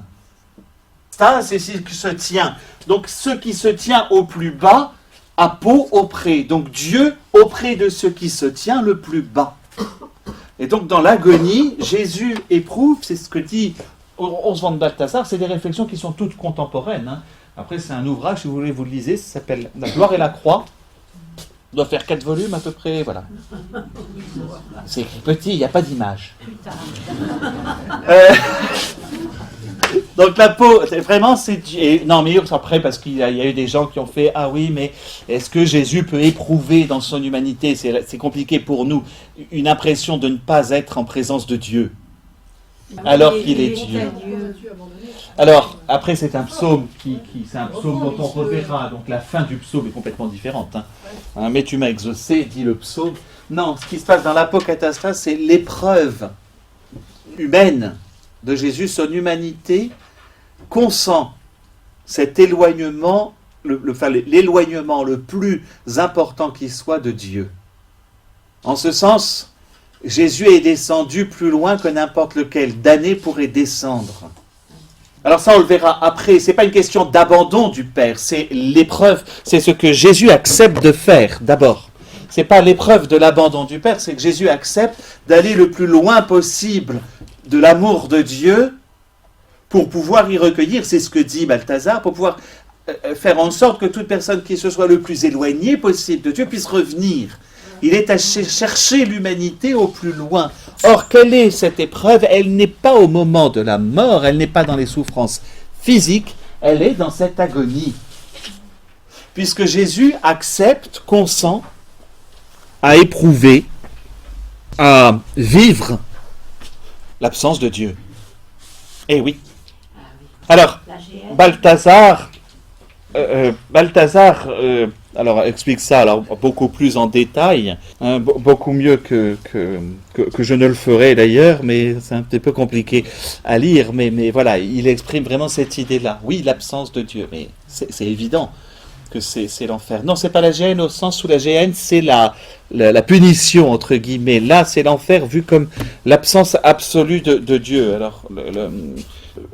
c'est ce qui se tient. Donc ce qui se tient au plus bas, apo auprès. Donc Dieu auprès de ce qui se tient le plus bas. Et donc dans l'agonie, Jésus éprouve, c'est ce que dit Urs von Balthasar, c'est des réflexions qui sont toutes contemporaines. Hein. Après, c'est un ouvrage, si vous voulez, vous le lisez, ça s'appelle La gloire et la croix. Ça doit faire 4 volumes à peu près, voilà. C'est écrit petit, il n'y a pas d'image. Donc la peau, vraiment, c'est... Non, mais après, parce qu'il y a eu des gens qui ont fait « Ah oui, mais est-ce que Jésus peut éprouver dans son humanité, c'est compliqué pour nous, une impression de ne pas être en présence de Dieu, alors qu'il est Dieu ?» Alors, après, c'est un psaume c'est un psaume dont on reverra, donc la fin du psaume est complètement différente. Hein, mais tu m'as exaucé, dit le psaume. Non, ce qui se passe dans l'apocatastase, c'est l'épreuve humaine de Jésus, son humanité consent cet éloignement, l'éloignement le plus important qui soit de Dieu. En ce sens, Jésus est descendu plus loin que n'importe lequel damné pourrait descendre. Alors ça, on le verra après. C'est pas une question d'abandon du Père, c'est l'épreuve, c'est ce que Jésus accepte de faire d'abord. C'est pas l'épreuve de l'abandon du Père, c'est que Jésus accepte d'aller le plus loin possible de l'amour de Dieu pour pouvoir y recueillir, c'est ce que dit Balthasar, pour pouvoir faire en sorte que toute personne qui se soit le plus éloignée possible de Dieu puisse revenir. Il est à chercher l'humanité au plus loin. Or, quelle est cette épreuve ? Elle n'est pas au moment de la mort, elle n'est pas dans les souffrances physiques, elle est dans cette agonie. Puisque Jésus accepte, consent à éprouver, à vivre l'absence de Dieu. Eh oui, Alors, La GN. Balthazar, alors explique ça alors beaucoup plus en détail, hein, beaucoup mieux que je ne le ferai d'ailleurs, mais c'est un petit peu compliqué à lire, mais voilà, il exprime vraiment cette idée-là. Oui, l'absence de Dieu, mais c'est évident que c'est l'enfer. Non, c'est pas la géhenne au sens où la géhenne, c'est la punition, entre guillemets. Là, c'est l'enfer vu comme l'absence absolue de Dieu. Alors,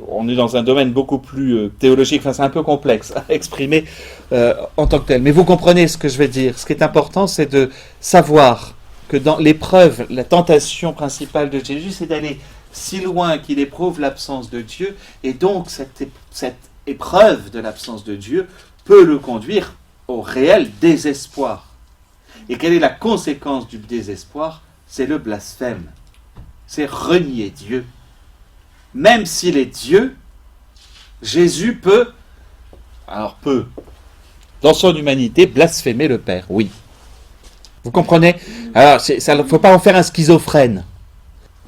on est dans un domaine beaucoup plus théologique, enfin, c'est un peu complexe à exprimer en tant que tel. Mais vous comprenez ce que je vais dire. Ce qui est important, c'est de savoir que dans l'épreuve, la tentation principale de Jésus, c'est d'aller si loin qu'il éprouve l'absence de Dieu, et donc cette épreuve de l'absence de Dieu peut le conduire au réel désespoir. Et quelle est la conséquence du désespoir? C'est le blasphème. C'est renier Dieu. Même s'il est Dieu, Jésus peut, dans son humanité, blasphémer le Père, oui. Vous comprenez? Alors, il ne faut pas en faire un schizophrène.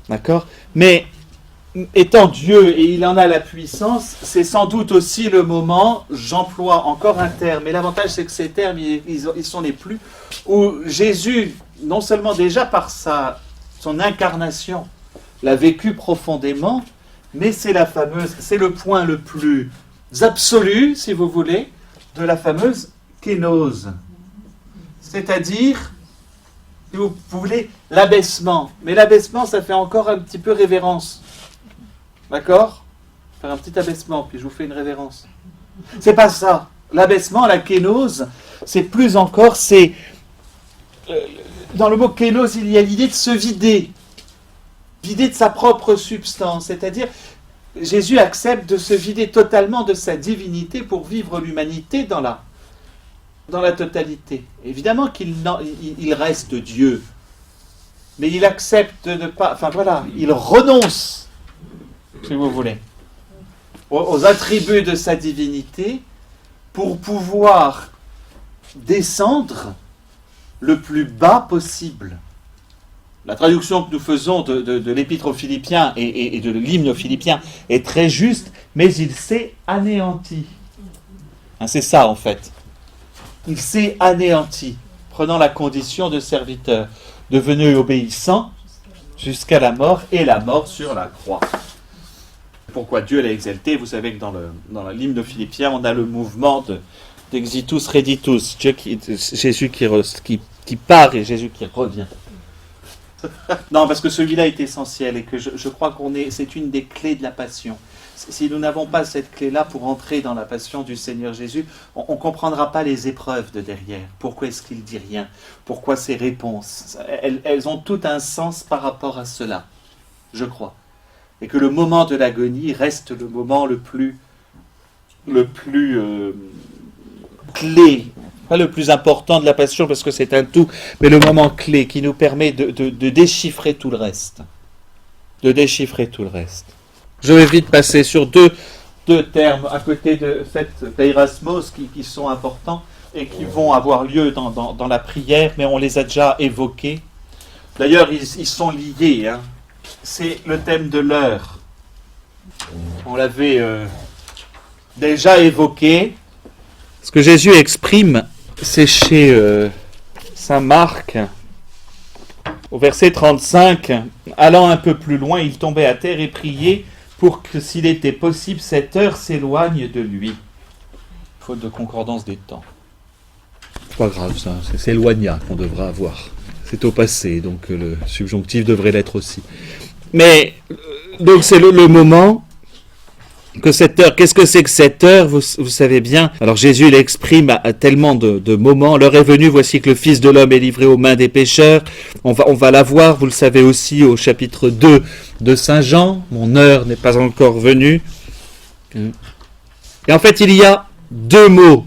D'accord? Mais étant Dieu et il en a la puissance, c'est sans doute aussi le moment, j'emploie encore un terme, mais l'avantage c'est que ces termes, ils sont les plus, où Jésus, non seulement déjà par son incarnation, l'a vécu profondément, mais c'est le point le plus absolu, si vous voulez, de la fameuse kénose. C'est-à-dire, si vous voulez, l'abaissement. Mais l'abaissement, ça fait encore un petit peu révérence. D'accord? Faire un petit abaissement, puis je vous fais une révérence. C'est pas ça. L'abaissement, la kénose, c'est plus encore, dans le mot kénose, il y a l'idée de se vider de sa propre substance, c'est-à-dire Jésus accepte de se vider totalement de sa divinité pour vivre l'humanité dans la totalité. Évidemment qu'il reste Dieu, mais il accepte de ne pas, enfin voilà, il renonce, si vous voulez, aux attributs de sa divinité pour pouvoir descendre le plus bas possible. La traduction que nous faisons de l'épître aux Philippiens et de l'hymne aux Philippiens est très juste, mais il s'est anéanti. Hein, c'est ça en fait. Il s'est anéanti, prenant la condition de serviteur, devenu obéissant jusqu'à la mort, et la mort sur la croix. Pourquoi Dieu l'a exalté? Vous savez que dans l'hymne aux Philippiens, on a le mouvement d'exitus reditus, Jésus qui part et Jésus qui revient. Non, parce que celui-là est essentiel et que je crois c'est une des clés de la passion. Si nous n'avons pas cette clé-là pour entrer dans la passion du Seigneur Jésus, on ne comprendra pas les épreuves de derrière. Pourquoi est-ce qu'il dit rien? Pourquoi ces réponses? Elles ont tout un sens par rapport à cela, je crois. Et que le moment de l'agonie reste le moment le plus clé, pas le plus important de la passion parce que c'est un tout, mais le moment clé qui nous permet de déchiffrer tout le reste. De déchiffrer tout le reste. Je vais vite passer sur deux termes à côté de cette peirasmos qui sont importants et qui vont avoir lieu dans la prière, mais on les a déjà évoqués. D'ailleurs, ils sont liés. Hein. C'est le thème de l'heure. On l'avait déjà évoqué. Ce que Jésus exprime, c'est chez saint Marc, au verset 35, allant un peu plus loin, il tombait à terre et priait pour que, s'il était possible, cette heure s'éloigne de lui. Faute de concordance des temps. C'est pas grave, ça, c'est s'éloigna qu'on devra avoir. C'est au passé, donc le subjonctif devrait l'être aussi. Mais, donc c'est le moment que cette heure, qu'est-ce que c'est que cette heure, vous savez bien. Alors Jésus l'exprime à tellement de moments. L'heure est venue, voici que le Fils de l'homme est livré aux mains des pécheurs. On va la voir, vous le savez aussi, au chapitre 2 de Saint Jean. Mon heure n'est pas encore venue. Et en fait, il y a deux mots.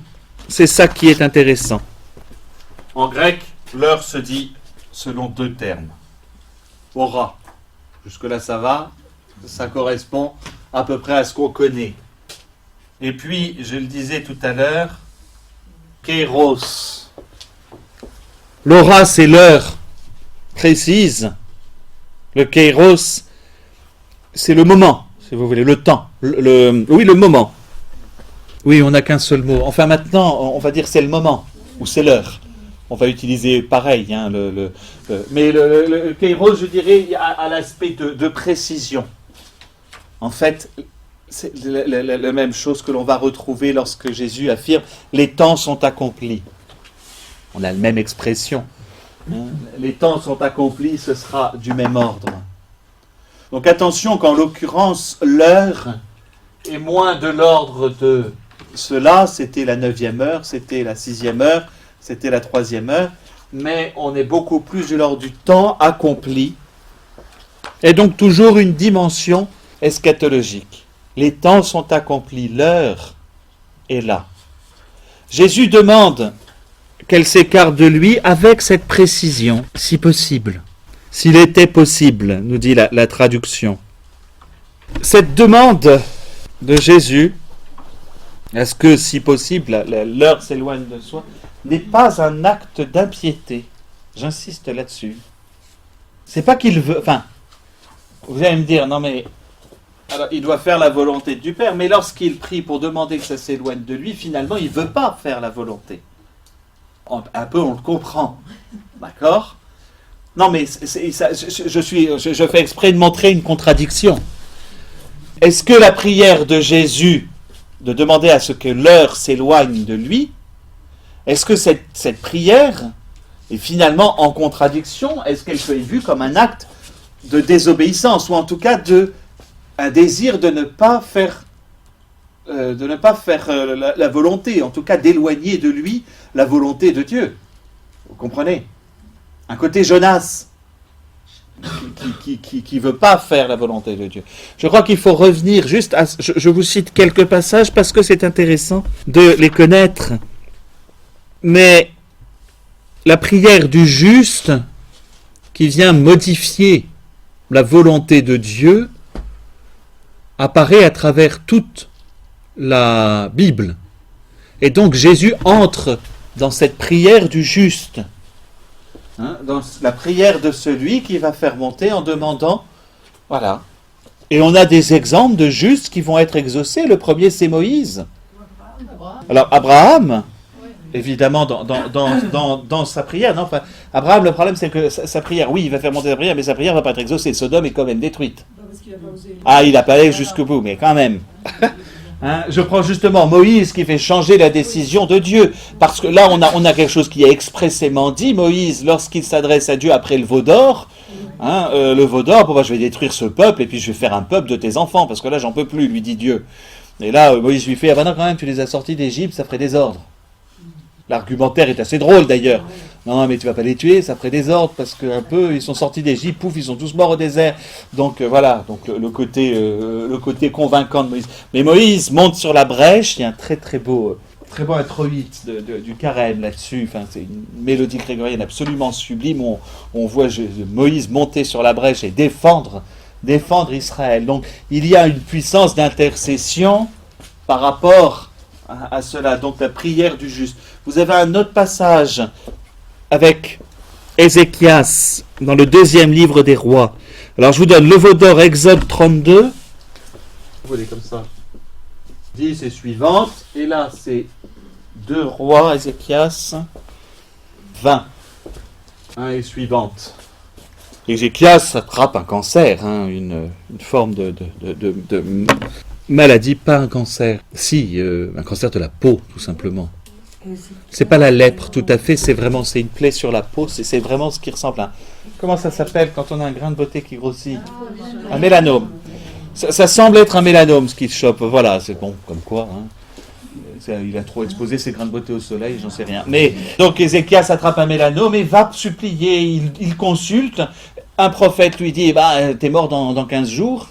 C'est ça qui est intéressant. En grec, l'heure se dit selon deux termes. Ora. Jusque-là, ça va. Ça correspond à peu près à ce qu'on connaît. Et puis, je le disais tout à l'heure, Kairos. L'ora, c'est l'heure précise. Le Kairos, c'est le moment. si vous voulez, le temps, oui, le moment. Oui, on n'a qu'un seul mot. Enfin, maintenant, on va dire c'est le moment, ou c'est l'heure. On va utiliser pareil, hein, mais le kairos, je dirais, a l'aspect de précision. En fait, c'est la même chose que l'on va retrouver lorsque Jésus affirme « les temps sont accomplis ». On a la même expression. Hein. Les temps sont accomplis, ce sera du même ordre. Donc attention qu'en l'occurrence, l'heure est moins de l'ordre de cela, c'était la 9e heure, c'était la 6e heure, c'était la 3e heure, mais on est beaucoup plus de l'ordre du temps accompli, et donc toujours une dimension eschatologique. Les temps sont accomplis, l'heure est là. Jésus demande qu'elle s'écarte de lui avec cette précision, si possible. S'il était possible, nous dit la traduction. Cette demande de Jésus, est-ce que, si possible, l'heure s'éloigne de soi, n'est pas un acte d'impiété. J'insiste là-dessus. C'est pas qu'il veut... Enfin, vous allez me dire, non mais... Alors, il doit faire la volonté du Père, mais lorsqu'il prie pour demander que ça s'éloigne de lui, finalement, il ne veut pas faire la volonté. Un peu, on le comprend. D'accord ? Non, mais je fais exprès de montrer une contradiction. Est-ce que la prière de Jésus, de demander à ce que l'heure s'éloigne de lui, est-ce que cette prière est finalement en contradiction? Est-ce qu'elle peut être vue comme un acte de désobéissance, ou en tout cas un désir de ne pas faire la volonté, en tout cas d'éloigner de lui la volonté de Dieu? Vous comprenez? Un côté Jonas qui veut pas faire la volonté de Dieu. Je crois qu'il faut revenir juste à... Je vous cite quelques passages parce que c'est intéressant de les connaître. Mais la prière du juste qui vient modifier la volonté de Dieu apparaît à travers toute la Bible. Et donc Jésus entre dans cette prière du juste. Dans la prière de celui qui va faire monter en demandant, voilà. Et on a des exemples de justes qui vont être exaucés. Le premier, c'est Moïse. Alors, Abraham, évidemment, dans sa prière, non, enfin, Abraham, le problème, c'est que sa prière, oui, il va faire monter sa prière, mais sa prière ne va pas être exaucée. Sodome est quand même détruite. Il n'a pas allé jusqu'au bout, mais quand même. Je prends justement Moïse qui fait changer la décision de Dieu, parce que là on a quelque chose qui est expressément dit. Moïse, lorsqu'il s'adresse à Dieu après le veau d'or, le veau d'or, je vais détruire ce peuple et puis je vais faire un peuple de tes enfants, parce que là j'en peux plus, lui dit Dieu. Et là Moïse lui fait, non quand même, tu les as sortis d'Égypte, ça ferait désordre. L'argumentaire est assez drôle d'ailleurs. Non, mais tu vas pas les tuer, ça ferait désordre, parce qu'un peu, ils sont sortis d'Égypte, pouf, ils sont tous morts au désert. Donc voilà, donc le côté convaincant de Moïse. Mais Moïse monte sur la brèche, il y a un très beau introïte du carême là-dessus. Enfin, c'est une mélodie grégorienne absolument sublime. On voit Moïse monter sur la brèche et défendre Israël. Donc il y a une puissance d'intercession par rapport à cela, donc la prière du juste. Vous avez un autre passage avec Ézéchias dans le 2e livre des rois. Alors je vous donne le veau d'or, Exode 32. Vous voulez comme ça 10 et suivante, et là c'est 2 rois, Ézéchias 20 et suivante. Ézéchias attrape un cancer, une forme de maladie, pas un cancer, un cancer de la peau tout simplement. C'est pas la lèpre tout à fait, c'est une plaie sur la peau, c'est vraiment ce qui ressemble à... Comment ça s'appelle quand on a un grain de beauté qui grossit? Un mélanome. Ça semble être un mélanome ce qu'il chope, voilà, c'est bon, comme quoi. Il a trop exposé ses grains de beauté au soleil, j'en sais rien. Mais donc Ézéchias attrape un mélanome et va supplier, il consulte, un prophète lui dit, t'es mort dans 15 jours,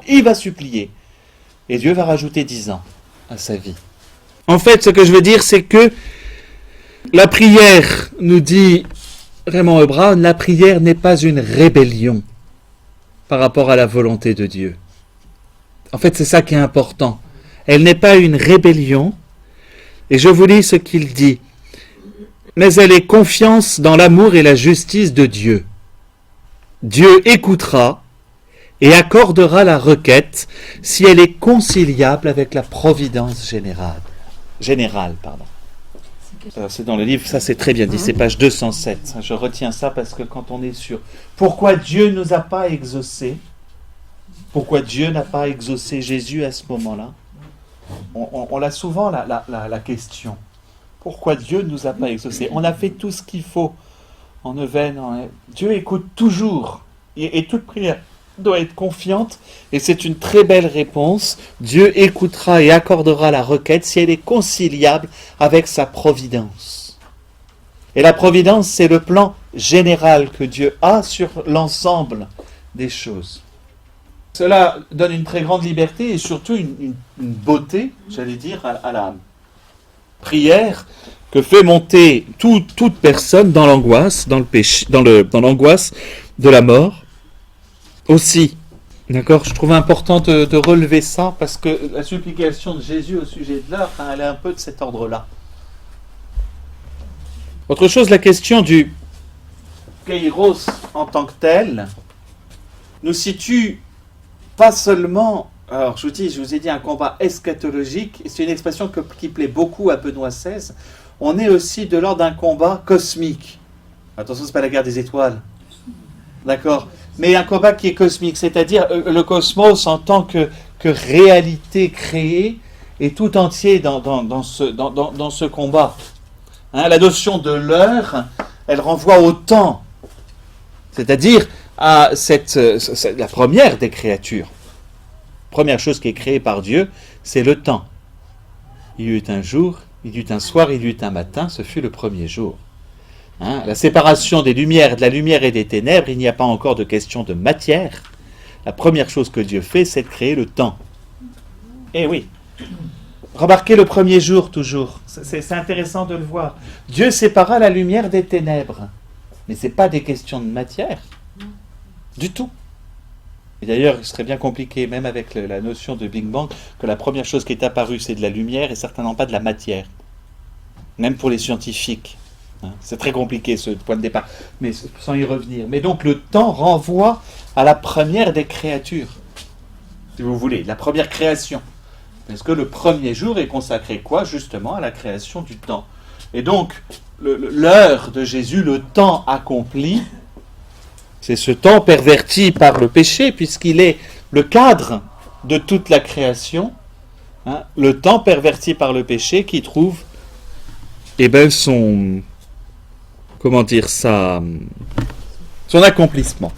il va supplier. Et Dieu va rajouter 10 ans à sa vie. En fait, ce que je veux dire, c'est que la prière, nous dit Raymond Brown, la prière n'est pas une rébellion par rapport à la volonté de Dieu. En fait, c'est ça qui est important. Elle n'est pas une rébellion, et je vous lis ce qu'il dit. Mais elle est confiance dans l'amour et la justice de Dieu. Dieu écoutera, et accordera la requête si elle est conciliable avec la providence générale. C'est dans le livre, ça c'est très bien dit, c'est page 207. Je retiens ça parce que quand on est sur pourquoi Dieu ne nous a pas exaucés, pourquoi Dieu n'a pas exaucé Jésus à ce moment-là, on a souvent la question. Pourquoi Dieu ne nous a pas exaucés? On a fait tout ce qu'il faut en neuvaine. Dieu écoute toujours. Et toute prière doit être confiante. Et c'est une très belle réponse. Dieu écoutera et accordera la requête si elle est conciliable avec sa providence. Et la providence, c'est le plan général que Dieu a sur l'ensemble des choses. Cela donne une très grande liberté et surtout une beauté, j'allais dire, à la prière que fait monter toute personne dans l'angoisse, dans le péché, dans l'angoisse de la mort. Aussi, d'accord, je trouve important de relever ça parce que la supplication de Jésus au sujet de l'heure, elle est un peu de cet ordre-là. Autre chose, la question du Kairos en tant que tel nous situe pas seulement, alors je vous ai dit un combat eschatologique, c'est une expression qui plaît beaucoup à Benoît XVI, on est aussi de l'ordre d'un combat cosmique. Attention, c'est pas la guerre des étoiles, d'accord, mais un combat qui est cosmique, c'est-à-dire le cosmos en tant que réalité créée est tout entier dans ce combat. La notion de l'heure, elle renvoie au temps, c'est-à-dire à la première des créatures. Première chose qui est créée par Dieu, c'est le temps. Il y eut un jour, il y eut un soir, il y eut un matin, ce fut le premier jour. La séparation des lumières, de la lumière et des ténèbres, il n'y a pas encore de question de matière. La première chose que Dieu fait, c'est de créer le temps. Eh oui. Remarquez le premier jour toujours. C'est intéressant de le voir. Dieu sépara la lumière des ténèbres. Mais ce n'est pas des questions de matière. Du tout. Et d'ailleurs, il serait bien compliqué, même avec la notion de Big Bang, que la première chose qui est apparue, c'est de la lumière et certainement pas de la matière. Même pour les scientifiques. C'est très compliqué ce point de départ, mais sans y revenir. Mais donc le temps renvoie à la première des créatures, si vous voulez, la première création. Parce que le premier jour est consacré quoi? Justement à la création du temps. Et donc, l'heure de Jésus, le temps accompli, c'est ce temps perverti par le péché, puisqu'il est le cadre de toute la création, le temps perverti par le péché qui trouve son accomplissement.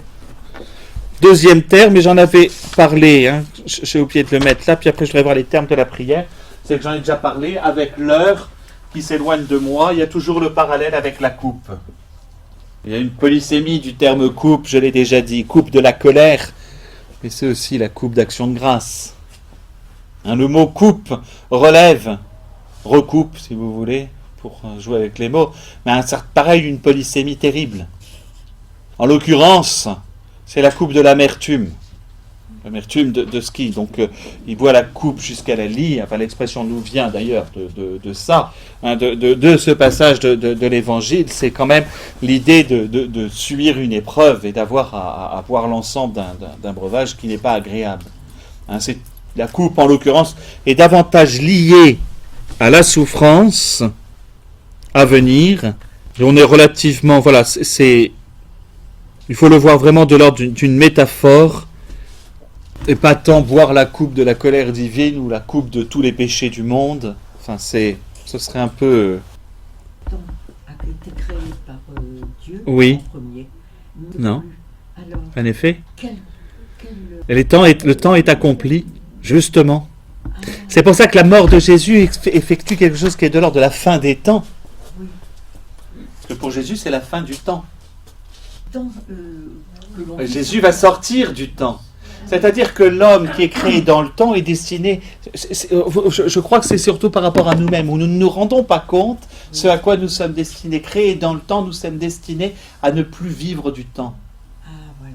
Deuxième terme, et j'en avais parlé, j'ai oublié de le mettre là, puis après je vais voir les termes de la prière, c'est que j'en ai déjà parlé, avec l'heure qui s'éloigne de moi, il y a toujours le parallèle avec la coupe. Il y a une polysémie du terme coupe, je l'ai déjà dit, coupe de la colère, mais c'est aussi la coupe d'action de grâce. Le mot coupe relève, recoupe si vous voulez, pour jouer avec les mots, mais pareil, une polysémie terrible. En l'occurrence, c'est la coupe de l'amertume. L'amertume de ce qui, donc il boit la coupe jusqu'à la lie, enfin l'expression nous vient d'ailleurs de ça, de ce passage de l'évangile, c'est quand même l'idée de subir une épreuve et d'avoir à boire l'ensemble d'un breuvage qui n'est pas agréable. C'est, la coupe en l'occurrence est davantage liée à la souffrance à venir, et on est relativement, il faut le voir vraiment de l'ordre d'une métaphore, et pas tant boire la coupe de la colère divine ou la coupe de tous les péchés du monde. Enfin, ce serait un peu... Le temps a été créé par Dieu oui. en premier. Non. Alors, en effet. Le temps est accompli, justement. C'est pour ça que la mort de Jésus effectue quelque chose qui est de l'ordre de la fin des temps. Oui. Parce que pour Jésus, c'est la fin du temps. Jésus Jésus va sortir du temps. C'est-à-dire que l'homme qui est créé dans le temps est destiné... Je crois que c'est surtout par rapport à nous-mêmes, où nous ne nous rendons pas compte ce à quoi nous sommes destinés. Créés dans le temps, nous sommes destinés à ne plus vivre du temps.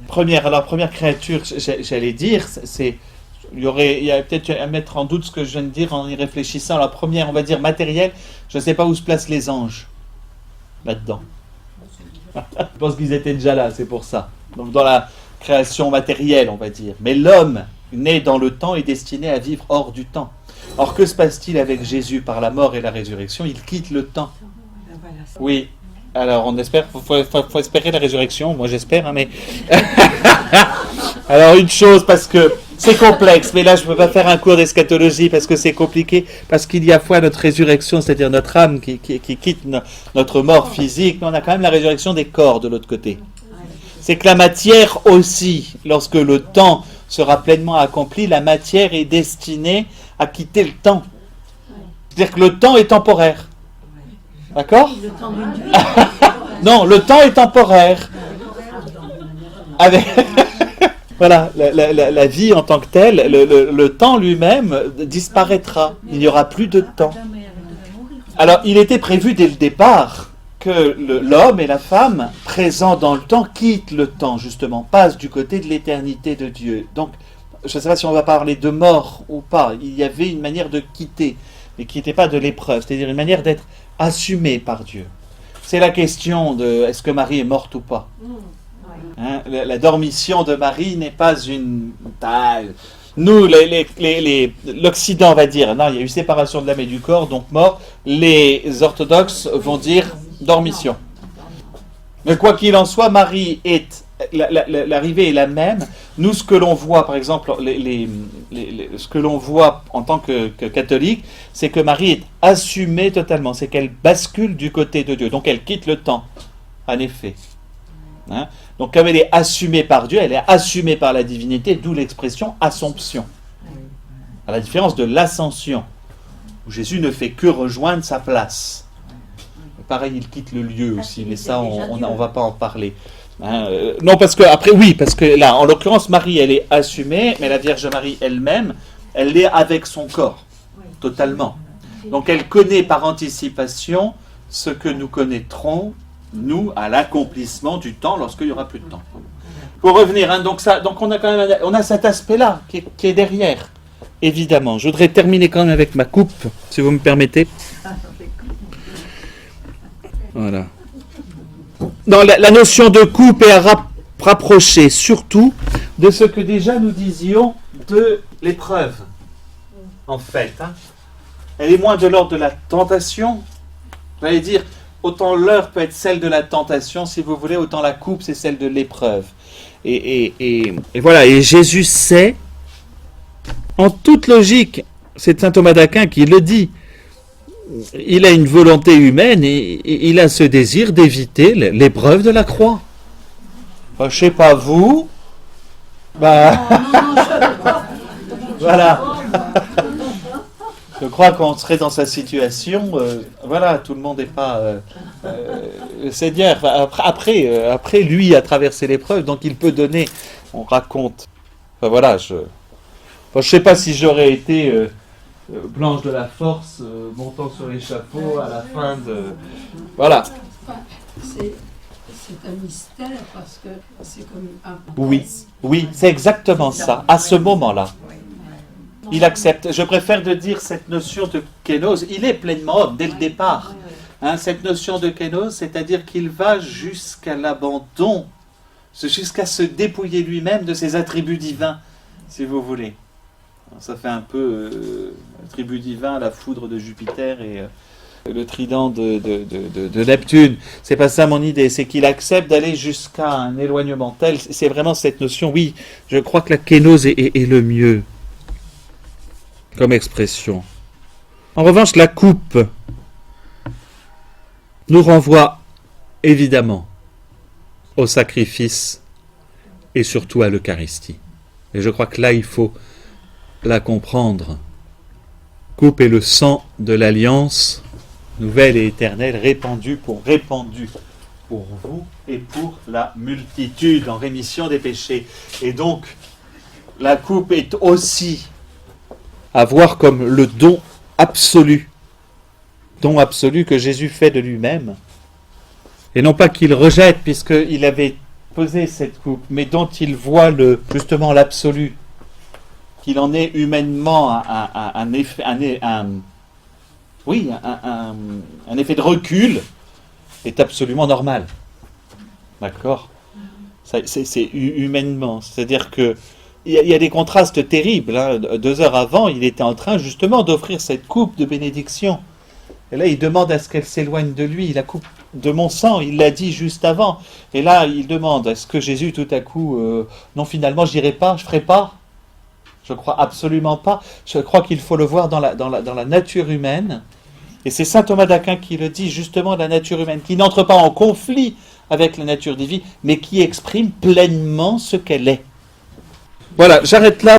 Voilà. Première créature, j'allais dire, il y a peut-être à mettre en doute ce que je viens de dire en y réfléchissant. La première, on va dire matérielle, je ne sais pas où se placent les anges là-dedans. Je pense qu'ils étaient déjà là, c'est pour ça. Donc dans création matérielle, on va dire. Mais l'homme, né dans le temps, est destiné à vivre hors du temps. Or, que se passe-t-il avec Jésus par la mort et la résurrection? Il quitte le temps. Oui. Alors, on espère, faut espérer la résurrection, moi j'espère, hein, mais... Alors, une chose, parce que c'est complexe, mais là, je ne peux pas faire un cours d'eschatologie, parce que c'est compliqué, parce qu'il y a à fois notre résurrection, c'est-à-dire notre âme qui quitte notre mort physique, mais on a quand même la résurrection des corps de l'autre côté. C'est que la matière aussi, lorsque le temps sera pleinement accompli, la matière est destinée à quitter le temps. C'est-à-dire que le temps est temporaire. D'accord? Non, le temps est temporaire. Avec voilà, la vie en tant que telle, le temps lui-même disparaîtra. Il n'y aura plus de temps. Alors, il était prévu dès le départ que l'homme et la femme, présents dans le temps, quittent le temps, justement, passent du côté de l'éternité de Dieu. Donc, je ne sais pas si on va parler de mort ou pas. Il y avait une manière de quitter, mais qui n'était pas de l'épreuve, c'est-à-dire une manière d'être assumé par Dieu. C'est la question de est-ce que Marie est morte ou pas. Hein, la dormition de Marie n'est pas une... Nous, l'Occident va dire, non, il y a eu séparation de l'âme et du corps, donc mort. Les orthodoxes vont dire dormition. Mais quoi qu'il en soit, Marie est... L'arrivée est la même. Nous, ce que l'on voit, par exemple, ce que l'on voit en tant que catholique, c'est que Marie est assumée totalement. C'est qu'elle bascule du côté de Dieu. Donc elle quitte le temps, en effet. Hein? Donc comme elle est assumée par Dieu, elle est assumée par la divinité, d'où l'expression assomption. À la différence de l'ascension, où Jésus ne fait que rejoindre sa place. Pareil, il quitte le lieu aussi, mais ça, on ne va pas en parler. Hein, non, parce que là, en l'occurrence, Marie, elle est assumée, mais la Vierge Marie elle-même, elle l'est avec son corps, totalement. Donc elle connaît par anticipation ce que nous connaîtrons, nous, à l'accomplissement du temps, lorsqu'il n'y aura plus de temps. Pour revenir, hein, donc on a quand même on a cet aspect-là qui est derrière, évidemment. Je voudrais terminer quand même avec ma coupe, si vous me permettez. Voilà. Non, la notion de coupe est à rapprocher surtout de ce que déjà nous disions de l'épreuve, en fait. Hein. Elle est moins de l'ordre de la tentation. Vous allez dire, autant l'heure peut être celle de la tentation, si vous voulez, autant la coupe, c'est celle de l'épreuve. Et voilà, et Jésus sait, en toute logique, c'est saint Thomas d'Aquin qui le dit, il a une volonté humaine et il a ce désir d'éviter l'épreuve de la croix. Enfin, je sais pas vous, voilà. Je crois qu'on serait dans sa situation. Voilà, tout le monde n'est pas le Seigneur. Après, lui a traversé l'épreuve, donc il peut donner. On raconte. Enfin, voilà, je sais pas si j'aurais été Blanche de la Force montant sur l'échafaud à la fin de. Voilà. C'est un mystère parce que c'est comme un... Oui, c'est exactement ça. À ce moment-là, il accepte. Je préfère de dire cette notion de kénose. Il est pleinement homme dès le départ. Hein, cette notion de kénose, c'est-à-dire qu'il va jusqu'à l'abandon, jusqu'à se dépouiller lui-même de ses attributs divins, si vous voulez. Alors, ça fait un peu attribut divin, la foudre de Jupiter et le trident de Neptune. C'est pas ça mon idée, c'est qu'il accepte d'aller jusqu'à un éloignement tel. C'est vraiment cette notion. Oui, je crois que la kénose est le mieux comme expression. En revanche, la coupe nous renvoie évidemment au sacrifice et surtout à l'Eucharistie. Et je crois que là, il faut la comprendre. Coupe est le sang de l'alliance nouvelle et éternelle répandu pour vous et pour la multitude en rémission des péchés. Et donc, la coupe est aussi à voir comme le don absolu que Jésus fait de lui-même, et non pas qu'il rejette puisqu'il avait posé cette coupe, mais dont il voit justement l'absolu, qu'il en est humainement un effet de recul est absolument normal. D'accord ? C'est humainement. C'est-à-dire que il y a des contrastes terribles. Hein. 2 heures avant, il était en train justement d'offrir cette coupe de bénédiction. Et là, il demande à ce qu'elle s'éloigne de lui. La coupe de mon sang, il l'a dit juste avant. Et là, il demande, est-ce que Jésus, tout à coup, non, finalement, j'irai pas, je ferai pas? Je crois absolument pas. Je crois qu'il faut le voir dans la nature humaine. Et c'est saint Thomas d'Aquin qui le dit, justement, la nature humaine, qui n'entre pas en conflit avec la nature divine, mais qui exprime pleinement ce qu'elle est. Voilà, j'arrête là.